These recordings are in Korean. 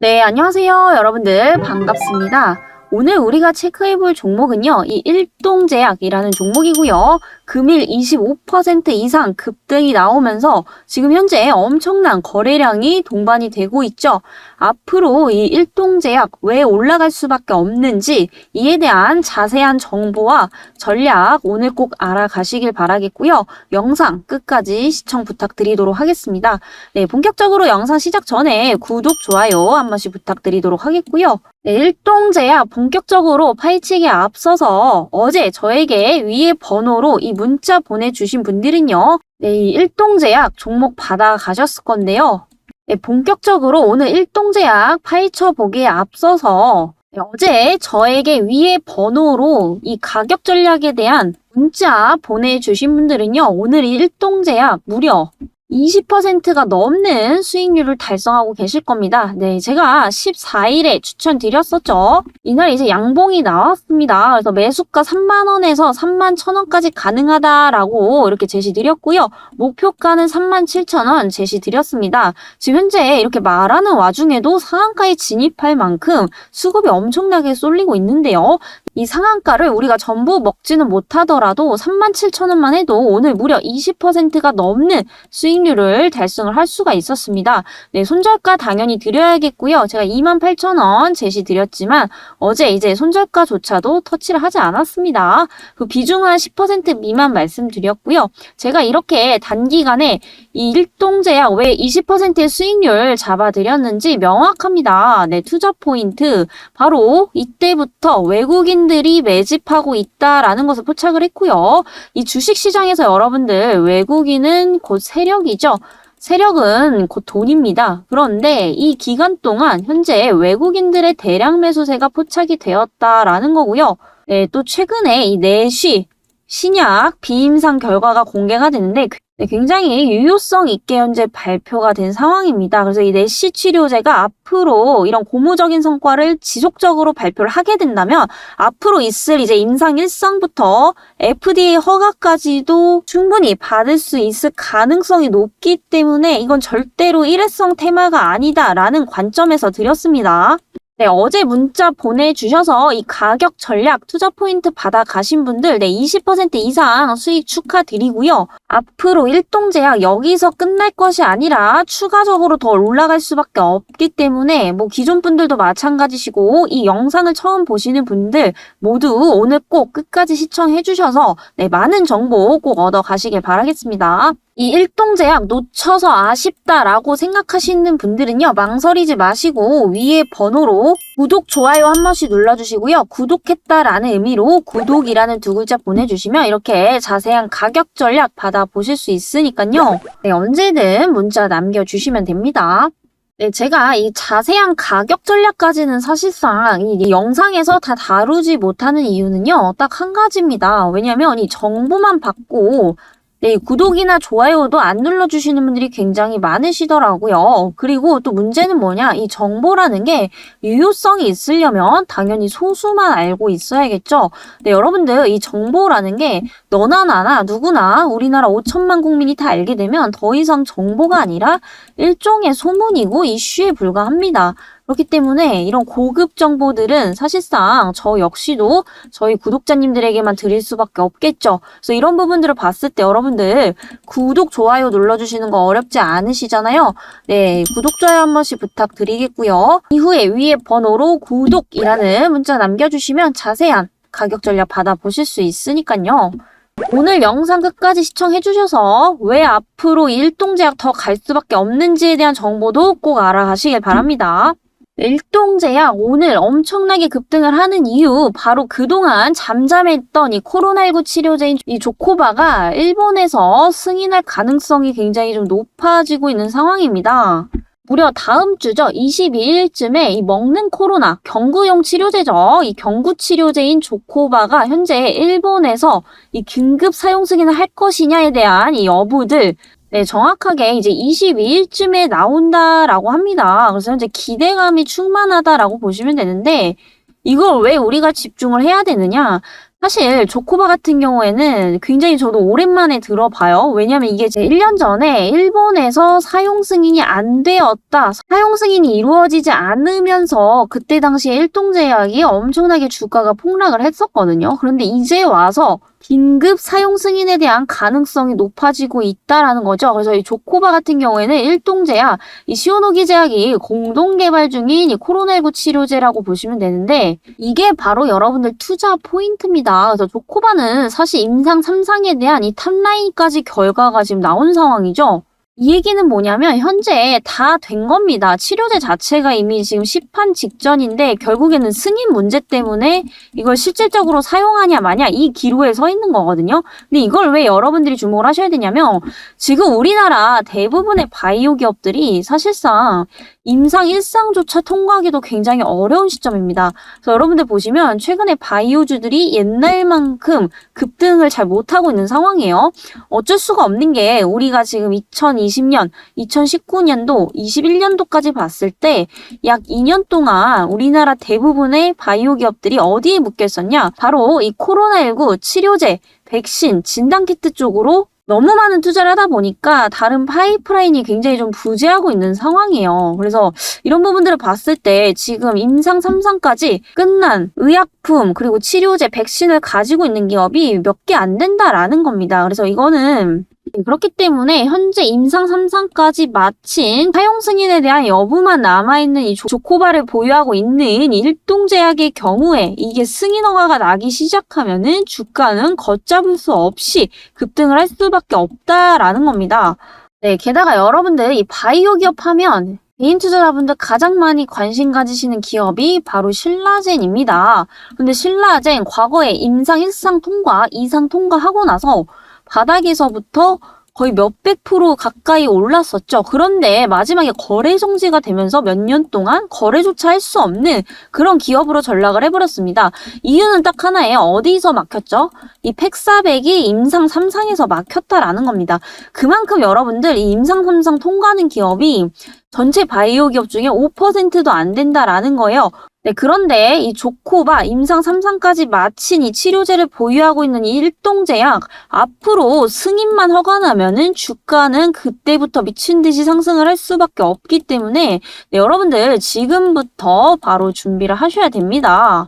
네, 안녕하세요. 여러분들 반갑습니다. 오늘 우리가 체크해볼 종목은요, 이 일동제약이라는 종목이고요. 금일 25% 이상 급등이 나오면서 지금 현재 엄청난 거래량이 동반이 되고 있죠. 앞으로 이 일동제약 왜 올라갈 수밖에 없는지 이에 대한 자세한 정보와 전략 오늘 꼭 알아가시길 바라겠고요. 영상 끝까지 시청 부탁드리도록 하겠습니다. 네, 본격적으로 영상 시작 전에 구독, 좋아요 한 번씩 부탁드리도록 하겠고요. 네, 일동제약 본격적으로 파헤치기에 앞서서 어제 저에게 위에 번호로 이 문자 보내주신 분들은요. 네, 이 일동제약 종목 받아가셨을 건데요. 네, 본격적으로 오늘 일동제약 파헤쳐 보기에 앞서서 어제 저에게 위에 번호로 이 가격 전략에 대한 문자 보내주신 분들은요. 오늘 이 일동제약 무려 20%가 넘는 수익률을 달성하고 계실 겁니다. 네, 제가 14일에 추천드렸었죠. 이날 이제 양봉이 나왔습니다. 그래서 매수가 3만원에서 31,000원까지 가능하다라고 이렇게 제시드렸고요. 목표가는 37,000원 제시드렸습니다. 지금 현재 이렇게 말하는 와중에도 상한가에 진입할 만큼 수급이 엄청나게 쏠리고 있는데요. 이 상한가를 우리가 전부 먹지는 못하더라도 37,000원만 해도 오늘 무려 20%가 넘는 수익률을 달성을 할 수가 있었습니다. 네, 손절가 당연히 드려야겠고요. 제가 28,000원 제시 드렸지만 어제 이제 손절가조차도 터치를 하지 않았습니다. 그 비중은 10% 미만 말씀드렸고요. 제가 이렇게 단기간에 이 일동제약 왜 20%의 수익률 잡아드렸는지 명확합니다. 네, 투자 포인트 바로 이때부터 외국인들이 매집하고 있다라는 것을 포착을 했고요. 이 주식시장에서 여러분들 외국인은 곧 세력이죠. 세력은 곧 돈입니다. 그런데 이 기간 동안 현재 외국인들의 대량 매수세가 포착이 되었다라는 거고요. 네, 또 최근에 이 내쉬 신약 비임상 결과가 공개가 됐는데 굉장히 유효성 있게 현재 발표가 된 상황입니다. 그래서 이 내시 치료제가 앞으로 이런 고무적인 성과를 지속적으로 발표를 하게 된다면 앞으로 있을 이제 임상 1상부터 FDA 허가까지도 충분히 받을 수 있을 가능성이 높기 때문에 이건 절대로 일회성 테마가 아니다라는 관점에서 드렸습니다. 네, 어제 문자 보내주셔서 이 가격 전략 투자 포인트 받아가신 분들 20% 이상 수익 축하드리고요. 앞으로 일동제약 여기서 끝날 것이 아니라 추가적으로 더 올라갈 수밖에 없기 때문에 기존 분들도 마찬가지시고 이 영상을 처음 보시는 분들 모두 오늘 꼭 끝까지 시청해 주셔서 많은 정보 꼭 얻어 가시길 바라겠습니다. 이 일동제약 놓쳐서 아쉽다라고 생각하시는 분들은요. 망설이지 마시고 위에 번호로 구독, 좋아요 한 번씩 눌러주시고요. 구독했다라는 의미로 구독이라는 두 글자 보내주시면 이렇게 자세한 가격 전략 받아보실 수 있으니까요. 네, 언제든 문자 남겨주시면 됩니다. 네, 제가 이 자세한 가격 전략까지는 사실상 이 영상에서 다 다루지 못하는 이유는요. 딱 한 가지입니다. 왜냐면 이 정보만 받고 네, 구독이나 좋아요도 안 눌러주시는 분들이 굉장히 많으시더라고요. 그리고 또 문제는 뭐냐, 이 정보라는 게 유효성이 있으려면 당연히 소수만 알고 있어야겠죠. 네, 여러분들 이 정보라는 게 너나 나나 누구나 우리나라 5천만 국민이 다 알게 되면 더 이상 정보가 아니라 일종의 소문이고 이슈에 불과합니다. 그렇기 때문에 이런 고급 정보들은 사실상 저 역시도 저희 구독자님들에게만 드릴 수밖에 없겠죠. 그래서 이런 부분들을 봤을 때 여러분들 구독, 좋아요 눌러주시는 거 어렵지 않으시잖아요. 네, 구독, 좋아요 한 번씩 부탁드리겠고요. 이후에 위에 번호로 구독이라는 문자 남겨주시면 자세한 가격 전략 받아보실 수 있으니까요. 오늘 영상 끝까지 시청해주셔서 왜 앞으로 일동제약 더 갈 수밖에 없는지에 대한 정보도 꼭 알아가시길 바랍니다. 일동제약 오늘 엄청나게 급등을 하는 이유 바로 그동안 잠잠했던 이 코로나19 치료제인 이 조코바가 일본에서 승인할 가능성이 굉장히 좀 높아지고 있는 상황입니다. 무려 다음 주죠. 22일쯤에 이 먹는 코로나 경구용 치료제죠. 이 경구 치료제인 조코바가 현재 일본에서 이 긴급 사용 승인을 할 것이냐에 대한 이 여부들 네, 정확하게 이제 22일쯤에 나온다라고 합니다. 그래서 현재 기대감이 충만하다라고 보시면 되는데 이걸 왜 우리가 집중을 해야 되느냐? 사실 조코바 같은 경우에는 굉장히 저도 오랜만에 들어봐요. 왜냐면 이게 제 1년 전에 일본에서 사용 승인이 안 되었다. 사용 승인이 이루어지지 않으면서 그때 당시에 일동제약이 엄청나게 주가가 폭락을 했었거든요. 그런데 이제 와서 긴급 사용 승인에 대한 가능성이 높아지고 있다라는 거죠. 그래서 이 조코바 같은 경우에는 일동제약, 이 시오노기 제약이 공동 개발 중인 이 코로나19 치료제라고 보시면 되는데 이게 바로 여러분들 투자 포인트입니다. 그래서 조코바는 사실 임상 3상에 대한 이 탑라인까지 결과가 지금 나온 상황이죠. 이 얘기는 뭐냐면 현재 다 된 겁니다. 치료제 자체가 이미 지금 시판 직전인데 결국에는 승인 문제 때문에 이걸 실질적으로 사용하냐 마냐 이 기로에 서 있는 거거든요. 근데 이걸 왜 여러분들이 주목을 하셔야 되냐면 지금 우리나라 대부분의 바이오 기업들이 사실상 임상 1상조차 통과하기도 굉장히 어려운 시점입니다. 그래서 여러분들 보시면 최근에 바이오주들이 옛날만큼 급등을 잘 못하고 있는 상황이에요. 어쩔 수가 없는 게 우리가 지금 2020년, 2019년도, 21년도까지 봤을 때 약 2년 동안 우리나라 대부분의 바이오 기업들이 어디에 묶여 있었냐? 바로 이 코로나19 치료제, 백신, 진단키트 쪽으로 너무 많은 투자를 하다 보니까 다른 파이프라인이 굉장히 좀 부재하고 있는 상황이에요. 그래서 이런 부분들을 봤을 때 지금 임상 3상까지 끝난 의약품 그리고 치료제, 백신을 가지고 있는 기업이 몇 개 안 된다라는 겁니다. 그래서 이거는 그렇기 때문에 현재 임상 3상까지 마친 사용 승인에 대한 여부만 남아있는 이 조코바를 보유하고 있는 일동제약의 경우에 이게 승인 허가가 나기 시작하면은 주가는 걷잡을 수 없이 급등을 할 수밖에 없다라는 겁니다. 네, 게다가 여러분들 이 바이오 기업 하면 개인 투자자분들 가장 많이 관심 가지시는 기업이 바로 신라젠입니다. 근데 신라젠 과거에 임상 1상 통과, 2상 통과하고 나서 바닥에서부터 거의 몇백 프로 가까이 올랐었죠. 그런데 마지막에 거래 정지가 되면서 몇 년 동안 거래조차 할 수 없는 그런 기업으로 전락을 해버렸습니다. 이유는 딱 하나예요. 어디서 막혔죠? 이 팩사백이 임상 3상에서 막혔다라는 겁니다. 그만큼 여러분들 이 임상 3상 통과하는 기업이 전체 바이오 기업 중에 5%도 안 된다라는 거예요. 네, 그런데 이 조코바 임상 3상까지 마친 이 치료제를 보유하고 있는 이 일동제약 앞으로 승인만 허가나면은 주가는 그때부터 미친 듯이 상승을 할 수밖에 없기 때문에 네, 여러분들 지금부터 바로 준비를 하셔야 됩니다.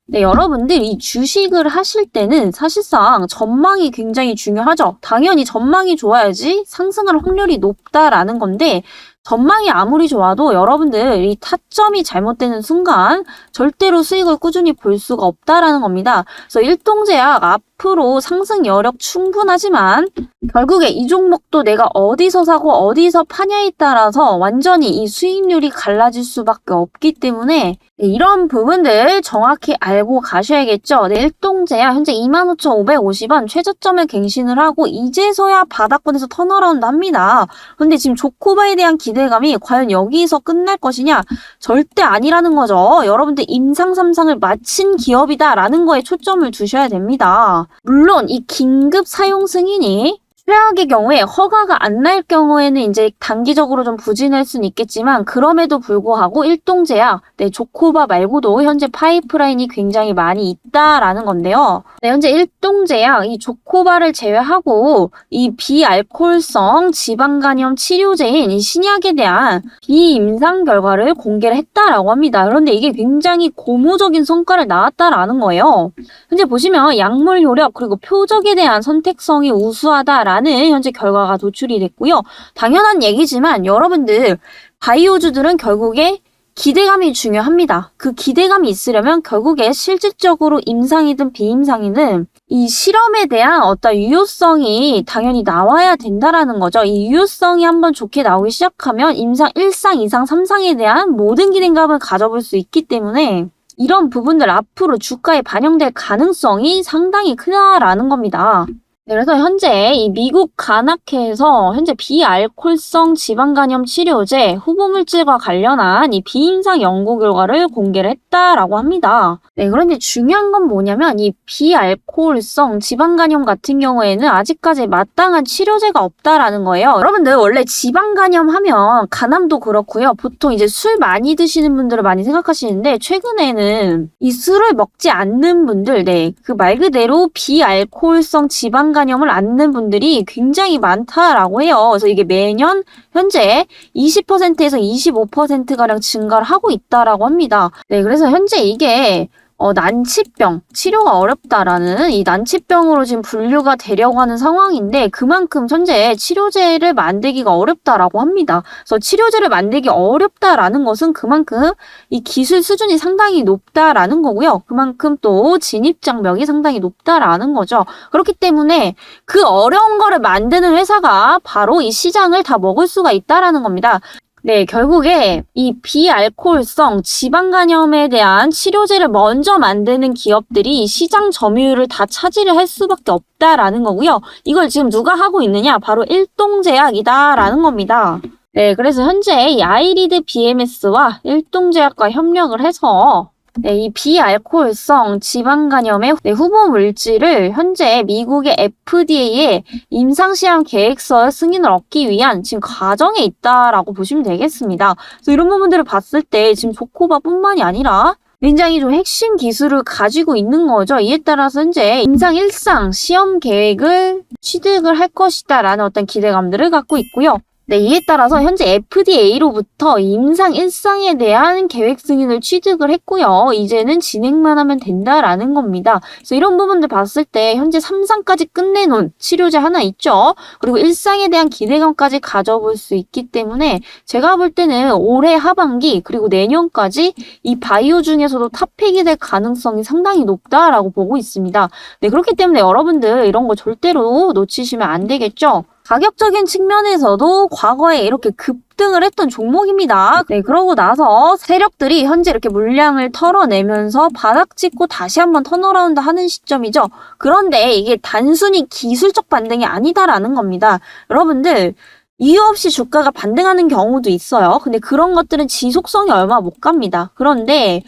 네, 여러분들 이 주식을 하실 때는 사실상 전망이 굉장히 중요하죠. 당연히 전망이 좋아야지 상승할 확률이 높다라는 건데 전망이 아무리 좋아도 여러분들 이 타점이 잘못되는 순간 절대로 수익을 꾸준히 볼 수가 없다라는 겁니다. 그래서 일동제약 앞으로 상승 여력 충분하지만 결국에 이 종목도 내가 어디서 사고 어디서 파냐에 따라서 완전히 이 수익률이 갈라질 수밖에 없기 때문에 이런 부분들 정확히 알고 가셔야겠죠. 네, 일동제약 현재 25,550원 최저점을 갱신을 하고 이제서야 바닥권에서 턴어라운드 합니다. 근데 지금 조코바에 대한 기대감이 과연 여기서 끝날 것이냐? 절대 아니라는 거죠. 여러분들 임상 3상을 마친 기업이다라는 거에 초점을 두셔야 됩니다. 물론 이 긴급 사용 승인이 최악의 경우에 허가가 안 날 경우에는 이제 단기적으로 좀 부진할 수는 있겠지만 그럼에도 불구하고 일동제약, 네, 조코바 말고도 현재 파이프라인이 굉장히 많이 있다라는 건데요. 네, 현재 일동제약, 이 조코바를 제외하고 이 비알코올성 지방간염 치료제인 이 신약에 대한 비임상 결과를 공개를 했다라고 합니다. 그런데 이게 굉장히 고무적인 성과를 낳았다라는 거예요. 현재 보시면 약물 효력 그리고 표적에 대한 선택성이 우수하다라는 현재 결과가 도출이 됐고요. 당연한 얘기지만 여러분들 바이오주들은 결국에 기대감이 중요합니다. 그 기대감이 있으려면 결국에 실질적으로 임상이든 비임상이든 이 실험에 대한 어떤 유효성이 당연히 나와야 된다라는 거죠. 이 유효성이 한번 좋게 나오기 시작하면 임상 1상, 2상, 3상에 대한 모든 기대감을 가져볼 수 있기 때문에 이런 부분들 앞으로 주가에 반영될 가능성이 상당히 크다라는 겁니다. 네, 그래서 현재 이 미국 간학회에서 현재 비알코올성 지방간염 치료제 후보물질과 관련한 이 비임상 연구 결과를 공개를 했다라고 합니다. 네, 그런데 중요한 건 뭐냐면 이 비알코올성 지방간염 같은 경우에는 아직까지 마땅한 치료제가 없다라는 거예요. 여러분들 원래 지방간염 하면 간암도 그렇고요. 보통 이제 술 많이 드시는 분들을 많이 생각하시는데 최근에는 이 술을 먹지 않는 분들, 네, 그 말 그대로 비알코올성 지방간염을 앓는 분들이 굉장히 많다라고 해요. 그래서 이게 매년 현재 20%에서 25%가량 증가를 하고 있다라고 합니다. 네, 그래서 현재 이게 난치병, 치료가 어렵다라는 이 난치병으로 지금 분류가 되려고 하는 상황인데 그만큼 현재 치료제를 만들기가 어렵다라고 합니다. 그래서 치료제를 만들기 어렵다라는 것은 그만큼 이 기술 수준이 상당히 높다라는 거고요. 그만큼 또 진입장벽이 상당히 높다라는 거죠. 그렇기 때문에 그 어려운 거를 만드는 회사가 바로 이 시장을 다 먹을 수가 있다라는 겁니다. 네, 결국에 이 비알코올성 지방간염에 대한 치료제를 먼저 만드는 기업들이 시장 점유율을 다 차지를 할 수밖에 없다라는 거고요. 이걸 지금 누가 하고 있느냐? 바로 일동제약이다라는 겁니다. 네, 그래서 현재 이 아이리드 BMS와 일동제약과 협력을 해서 네, 이 비알코올성 지방간염의 후보 물질을 현재 미국의 FDA에 임상시험 계획서 승인을 얻기 위한 지금 과정에 있다라고 보시면 되겠습니다. 그래서 이런 부분들을 봤을 때 지금 조코바뿐만이 아니라 굉장히 좀 핵심 기술을 가지고 있는 거죠. 이에 따라서 현재 임상 1상 시험 계획을 취득을 할 것이다라는 어떤 기대감들을 갖고 있고요. 네, 이에 따라서 현재 FDA로부터 임상 1상에 대한 계획 승인을 취득을 했고요. 이제는 진행만 하면 된다라는 겁니다. 그래서 이런 부분들 봤을 때 현재 3상까지 끝내놓은 치료제 하나 있죠. 그리고 1상에 대한 기대감까지 가져볼 수 있기 때문에 제가 볼 때는 올해 하반기 그리고 내년까지 이 바이오 중에서도 탑픽이 될 가능성이 상당히 높다라고 보고 있습니다. 네, 그렇기 때문에 여러분들 이런 거 절대로 놓치시면 안 되겠죠. 가격적인 측면에서도 과거에 이렇게 급등을 했던 종목입니다. 네, 그러고 나서 세력들이 현재 이렇게 물량을 털어내면서 바닥 찍고 다시 한번 턴어라운드 하는 시점이죠. 그런데 이게 단순히 기술적 반등이 아니다라는 겁니다. 여러분들 이유 없이 주가가 반등하는 경우도 있어요. 근데 그런 것들은 지속성이 얼마 못 갑니다. 그런데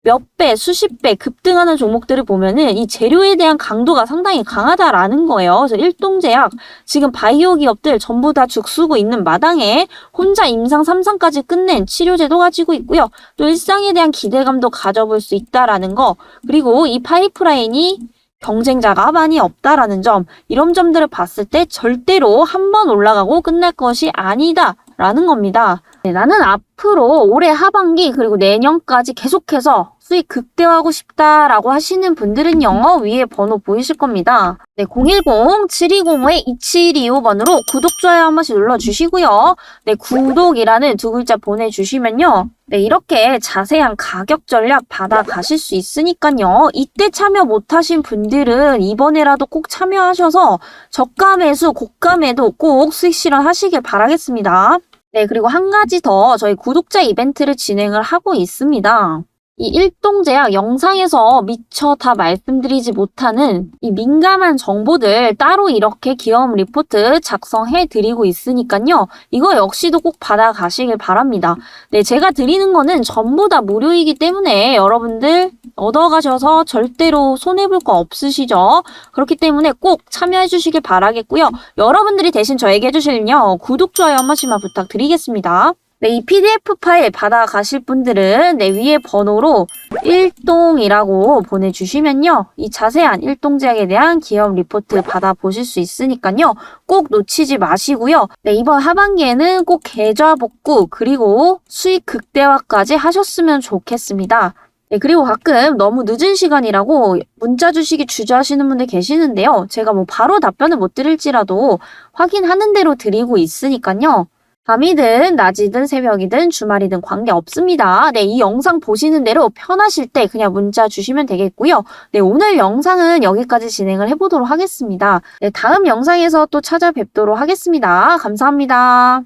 몇 배, 수십 배 급등하는 종목들을 보면은 이 재료에 대한 강도가 상당히 강하다라는 거예요. 그래서 일동제약, 지금 바이오 기업들 전부 다 죽쓰고 있는 마당에 혼자 임상 3상까지 끝낸 치료제도 가지고 있고요. 또 일상에 대한 기대감도 가져볼 수 있다라는 거, 그리고 이 파이프라인이 경쟁자가 많이 없다라는 점, 이런 점들을 봤을 때 절대로 한 번 올라가고 끝날 것이 아니다라는 겁니다. 네, 나는 앞으로 올해 하반기 그리고 내년까지 계속해서 수익 극대화하고 싶다라고 하시는 분들은요, 위에 번호 보이실 겁니다. 네, 010-7205-2725번으로 구독, 좋아요 한 번씩 눌러주시고요. 네, 구독이라는 두 글자 보내주시면요. 네, 이렇게 자세한 가격 전략 받아가실 수 있으니까요. 이때 참여 못하신 분들은 이번에라도 꼭 참여하셔서 저가 매수, 고가 매도 꼭 수익 실현하시길 바라겠습니다. 네, 그리고 한 가지 더 저희 구독자 이벤트를 진행을 하고 있습니다. 이 일동제약 영상에서 미처 다 말씀드리지 못하는 이 민감한 정보들 따로 이렇게 기업 리포트 작성해 드리고 있으니까요. 이거 역시도 꼭 받아가시길 바랍니다. 네, 제가 드리는 거는 전부 다 무료이기 때문에 여러분들 얻어가셔서 절대로 손해볼 거 없으시죠? 그렇기 때문에 꼭 참여해 주시길 바라겠고요. 여러분들이 대신 저에게 해주실 일은요, 구독, 좋아요 한 번씩만 부탁드리겠습니다. 네, 이 PDF 파일 받아가실 분들은 네, 위에 번호로 일동이라고 보내주시면요. 이 자세한 일동제약에 대한 기업 리포트 받아보실 수 있으니까요. 꼭 놓치지 마시고요. 네, 이번 하반기에는 꼭 계좌 복구 그리고 수익 극대화까지 하셨으면 좋겠습니다. 네, 그리고 가끔 너무 늦은 시간이라고 문자 주시기 주저하시는 분들 계시는데요. 제가 뭐 바로 답변을 못 드릴지라도 확인하는 대로 드리고 있으니까요. 밤이든 낮이든 새벽이든 주말이든 관계없습니다. 네, 이 영상 보시는 대로 편하실 때 그냥 문자 주시면 되겠고요. 네, 오늘 영상은 여기까지 진행을 해보도록 하겠습니다. 네, 다음 영상에서 또 찾아뵙도록 하겠습니다. 감사합니다.